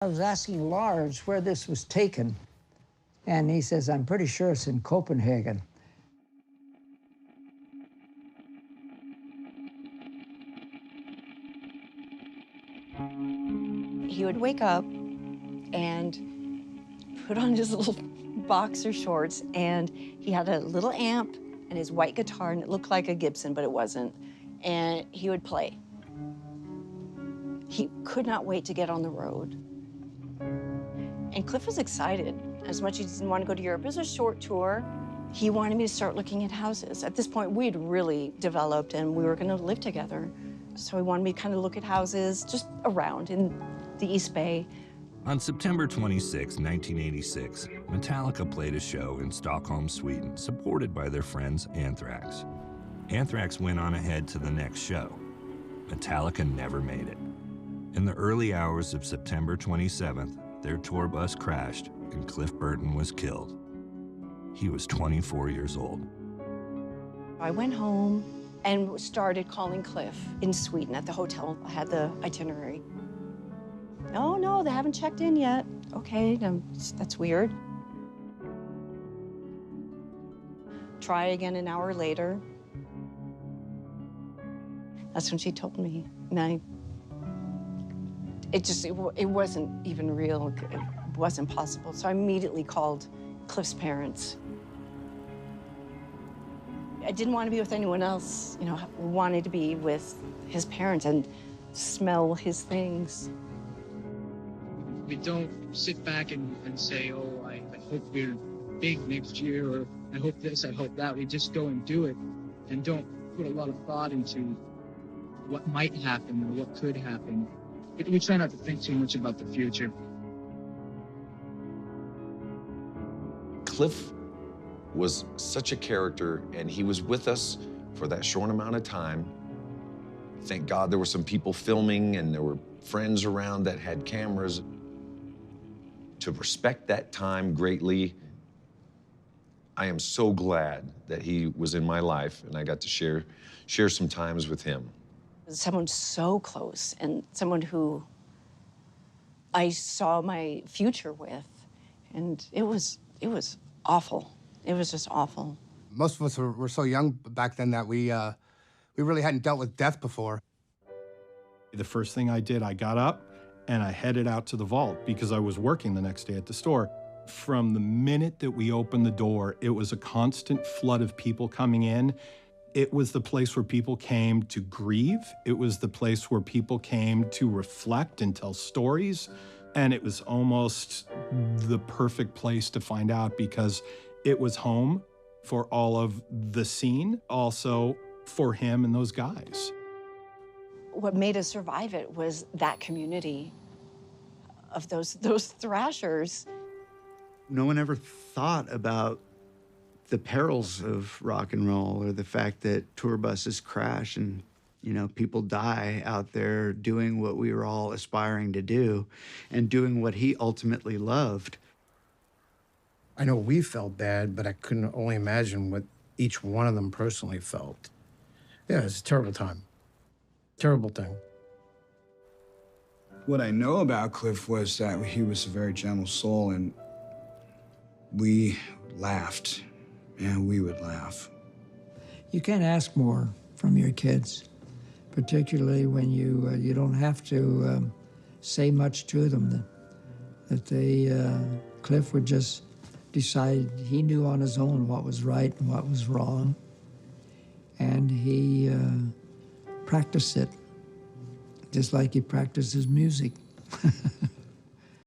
I was asking Lars where this was taken, and he says, I'm pretty sure it's in Copenhagen. He would wake up and put on his little boxer shorts, and he had a little amp and his white guitar, and it looked like a Gibson, but it wasn't, and he would play. He could not wait to get on the road. And Cliff was excited. As much as he didn't want to go to Europe, it was a short tour. He wanted me to start looking at houses. At this point, we'd really developed and we were going to live together. So he wanted me to kind of look at houses just around in the East Bay. On September 26, 1986, Metallica played a show in Stockholm, Sweden, supported by their friends Anthrax. Anthrax went on ahead to the next show. Metallica never made it. In the early hours of September 27th, their tour bus crashed and Cliff Burton was killed. He was 24 years old. I went home and started calling Cliff in Sweden at the hotel. I had the itinerary. Oh, no, they haven't checked in yet. Okay, that's weird. Try again an hour later. That's when she told me. And it wasn't even real. It wasn't possible. So I immediately called Cliff's parents. I didn't want to be with anyone else, you know, wanted to be with his parents and smell his things. We don't sit back and say, oh, I hope we're big next year, or I hope this, I hope that. We just go and do it and don't put a lot of thought into what might happen or what could happen. We try not to think too much about the future. Cliff was such a character, and he was with us for that short amount of time. Thank God there were some people filming, and there were friends around that had cameras. To respect that time greatly, I am so glad that he was in my life, and I got to share some times with him. Someone so close, and someone who I saw my future with, and it was awful. It was just awful. Most of us were so young back then that we really hadn't dealt with death before. The first thing I did, I got up and I headed out to the vault because I was working the next day at the store. From the minute that we opened the door, it was a constant flood of people coming in. It was the place where people came to grieve. It was the place where people came to reflect and tell stories. And it was almost the perfect place to find out because it was home for all of the scene, also for him and those guys. What made us survive it was that community of those thrashers. No one ever thought about the perils of rock and roll, or the fact that tour buses crash and, you know, people die out there doing what we were all aspiring to do and doing what he ultimately loved. I know we felt bad, but I couldn't only imagine what each one of them personally felt. Yeah, it's a terrible time. Terrible thing. What I know about Cliff was that he was a very gentle soul, and we laughed. And we would laugh. You can't ask more from your kids, particularly when you don't have to say much to them. Cliff would just decide. He knew on his own what was right and what was wrong, and he practiced it, just like he practiced his music.